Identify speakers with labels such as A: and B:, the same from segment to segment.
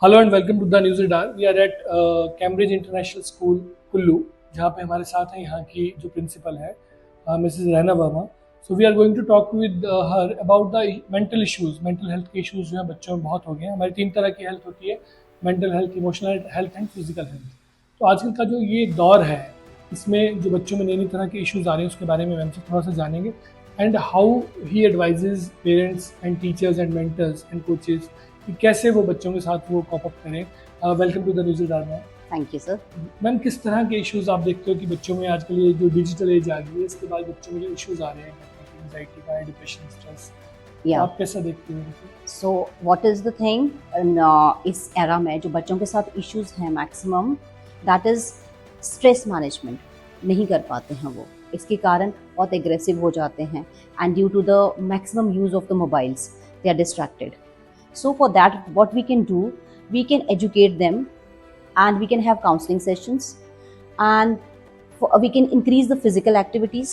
A: Hello and welcome to the news Dar. We are at Cambridge international school Kullu, जहाँ पे हमारे साथ हैं यहाँ की जो प्रिंसिपल है Mrs Raina Verma. So we are going to talk with her about the mental issues. Mental health के इश्यूज जो है बच्चों में बहुत हो गए हैं। हमारी 3 तरह की हेल्थ होती है: mental health, emotional health and physical health. तो आजकल का जो ये दौर है, इसमें जो बच्चों में नई नई तरह के इश्यूज आ रहे हैं उसके बारे में मैम से थोड़ा सा जानेंगे, and how he advises parents and teachers and mentors and coaches कि कैसे वो बच्चों के साथ वो कॉप अप करें। Welcome to the news Dar ma'am.
B: Thank you sir.
A: Ma'am, किस तरह के इश्यूज आप देखते हो कि बच्चों में आजकल ये जो डिजिटल एज आ गई है इसके बाद बच्चों में जो इश्यूज आ रहे हैं, एंजाइटी का, डिप्रेशन, स्ट्रेस, तो
B: या
A: आप कैसा देखते हो इनको?
B: So what is the thing, इस एरा में जो बच्चों के साथ इश्यूज हैं maximum, that is stress management नहीं कर पाते हैं वो। इसके कारण बहुत एग्रेसिव हो जाते हैं and due to the maximum use of the mobiles they are distracted. So for that, what we can do, we can educate them and we can have counseling sessions, and we can increase the physical activities.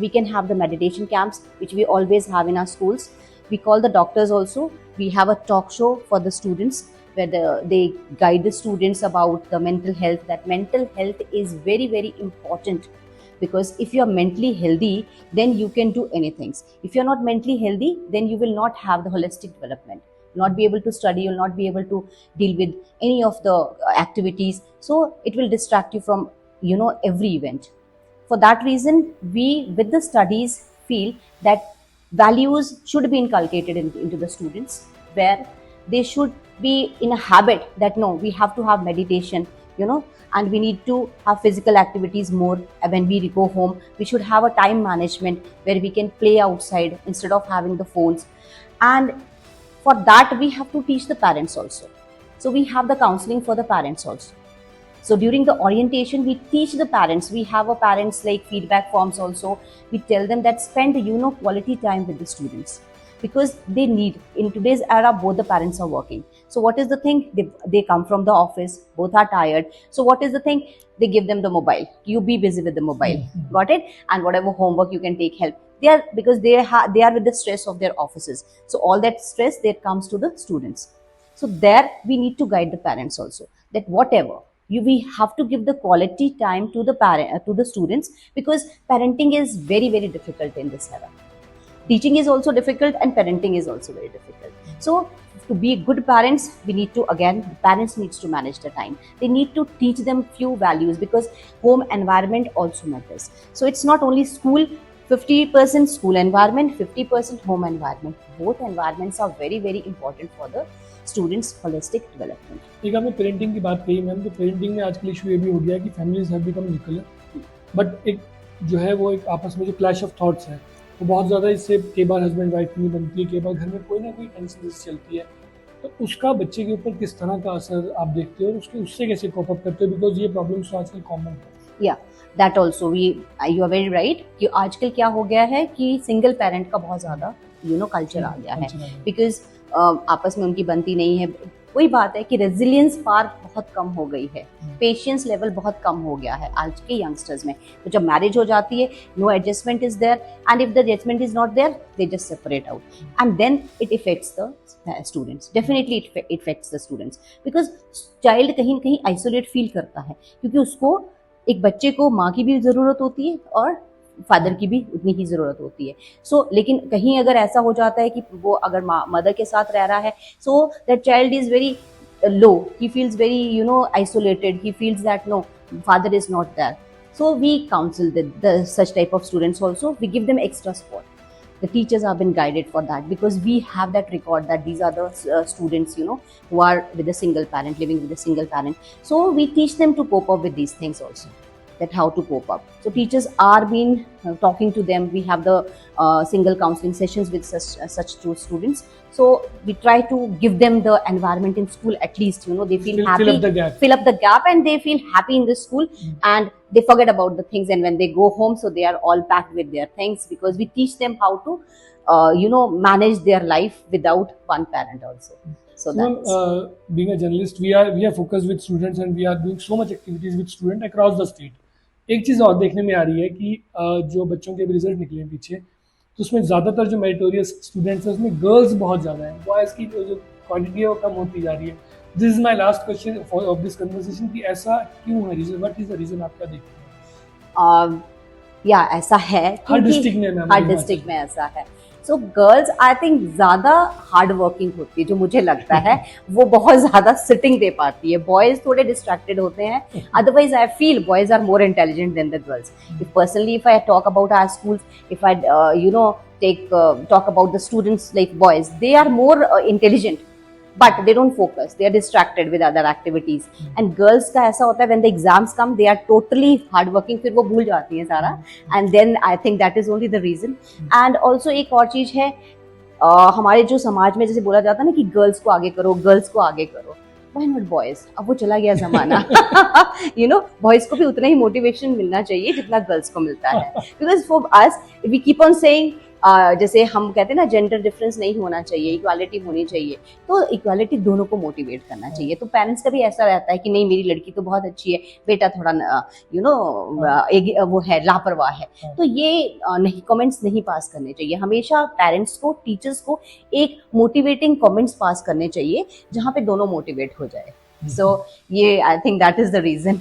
B: We can have the meditation camps, which we always have in our schools. We call the doctors also. We have a talk show for the students where they guide the students about the mental health, that mental health is very, very important, because if you are mentally healthy, then you can do anything. If you are not mentally healthy, then you will not have the holistic development. You'll not be able to study, you'll not be able to deal with any of the activities. So it will distract you from, every event. For that reason, we with the studies feel that values should be inculcated into the students, where they should be in a habit that no, we have to have meditation, and we need to have physical activities more. And when we go home, we should have a time management where we can play outside instead of having the phones. And for that, we have to teach the parents also. So we have the counseling for the parents also. So during the orientation, we teach the parents. We have a parents like feedback forms also. We tell them that spend quality time with the students, because they need, in today's era, both the parents are working. So what is the thing? They come from the office, both are tired. So what is the thing? They give them the mobile. You be busy with the mobile. Got it? And whatever homework you can take help. They are, because they are with the stress of their offices. So all that stress that comes to the students. So there we need to guide the parents also, that whatever we have to give the quality time to the to the students, because parenting is very, very difficult in this era. Teaching is also difficult and parenting is also very difficult. So to be good parents, we need to, again, parents needs to manage the time. They need to teach them few values, because home environment also matters. So it's not only school, 50% school environment, 50% home environment. Both environments are very, very important for the students' holistic development.
A: एक आपने parenting की बात कही ma'am, तो parenting में आजकल issue ये भी हो गया है कि families have become nuclear, but एक जो है वो एक आपस में जो क्लैश ऑफ थॉट्स है वो बहुत ज़्यादा, इससे कई बार हस्बैंड वाइफ की नहीं बनती है, कई बार घर में कोई ना कोई टेंशन जैसे चलती है। तो उसका बच्चे के ऊपर किस तरह का असर आप देखते हो और उससे कैसे कोप अप करते हो, बिकॉज ये प्रॉब्लम्स तो आजकल कॉमन है।
B: या that also we, you are very right, कि आजकल क्या हो गया है कि सिंगल पेरेंट का बहुत ज़्यादा कल्चर आ गया है, बिकॉज आपस में उनकी बनती नहीं है। वही बात है कि रेजिलियंस पार बहुत कम हो गई है, पेशेंस लेवल बहुत कम हो गया है आज के यंगस्टर्स में। तो जब मैरिज हो जाती है, no adjustment is there, and if the adjustment is not there, they just separate out, and then it affects the students. Definitely it affects the students, because child कहीं ना कहीं आइसोलेट फील करता है, क्योंकि उसको, एक बच्चे को माँ की भी ज़रूरत होती है और फादर की भी उतनी ही ज़रूरत होती है। सो लेकिन कहीं अगर ऐसा हो जाता है कि वो अगर मदर के साथ रह रहा है, so that child is very low, he feels very isolated, he feels that no, father is not there. So we counsel the such type of students also. We give them extra support. The teachers have been guided for that, because we have that record that these are the students who are with a single parent, living with a single parent. So we teach them to cope up with these things also, that how to cope up. So teachers are been talking to them. We have the single counseling sessions with such two students. So we try to give them the environment in school, at least they feel happy, fill up the gap, and they feel happy in the school, and they forget about the things, and when they go home, so they are all packed with their things, because we teach them how to manage their life without one parent also. So that's
A: being a journalist, we are focused with students, and we are doing so much activities with students across the state. एक चीज़ और देखने में आ रही है कि जो बच्चों के रिजल्ट निकले हैं पीछे, तो उसमें ज़्यादातर जो मेरिटोरियस स्टूडेंट्स हैं उसमें गर्ल्स बहुत ज़्यादा हैं, बॉयज़ की जो क्वांटिटी है वो कम होती जा रही है। This is my last question of this conversation कि ऐसा क्यों है, reason, what is the reason, आप क्या देखते हैं?
B: या ऐसा है
A: हर
B: क्योंकि
A: डिस्ट्रिक्ट में मैम,
B: हर डिस्ट्रिक्ट में ऐसा है। सो गर्ल्स आई थिंक ज्यादा हार्ड वर्किंग होती है, जो मुझे लगता है वो बहुत ज्यादा सिटिंग दे पाती है। बॉयज थोड़े डिस्ट्रैक्टेड होते हैं, otherwise I feel boys are more intelligent than the girls. If personally if I talk about our schools, if I you know talk about the students like boys, they are more intelligent, but they don't focus, they are distracted with other activities. And girls का ऐसा होता है when the exams come they are totally hard working, फिर वो भूल जाती हैं सारा, and then I think that is only the reason. And also एक और चीज है, हमारे जो समाज में जैसे बोला जाता है ना कि गर्ल्स को आगे करो, गर्ल्स को आगे करो, why not boys? अब वो चला गया जमाना। यू नो बॉयज को भी उतना ही मोटिवेशन मिलना चाहिए जितना गर्ल्स को मिलता है, because for us we keep on saying, जैसे हम कहते हैं ना जेंडर डिफरेंस नहीं होना चाहिए, इक्वालिटी होनी चाहिए, तो इक्वालिटी दोनों को मोटिवेट करना चाहिए। तो पेरेंट्स का भी ऐसा रहता है कि नहीं मेरी लड़की तो बहुत अच्छी है, बेटा थोड़ा यू नो वो है लापरवाह है, तो ये नहीं कमेंट्स नहीं पास करने चाहिए। हमेशा पेरेंट्स को, टीचर्स को एक मोटिवेटिंग कमेंट्स पास करने चाहिए जहाँ पे दोनों मोटिवेट हो जाए। सो ये I think that is the reason.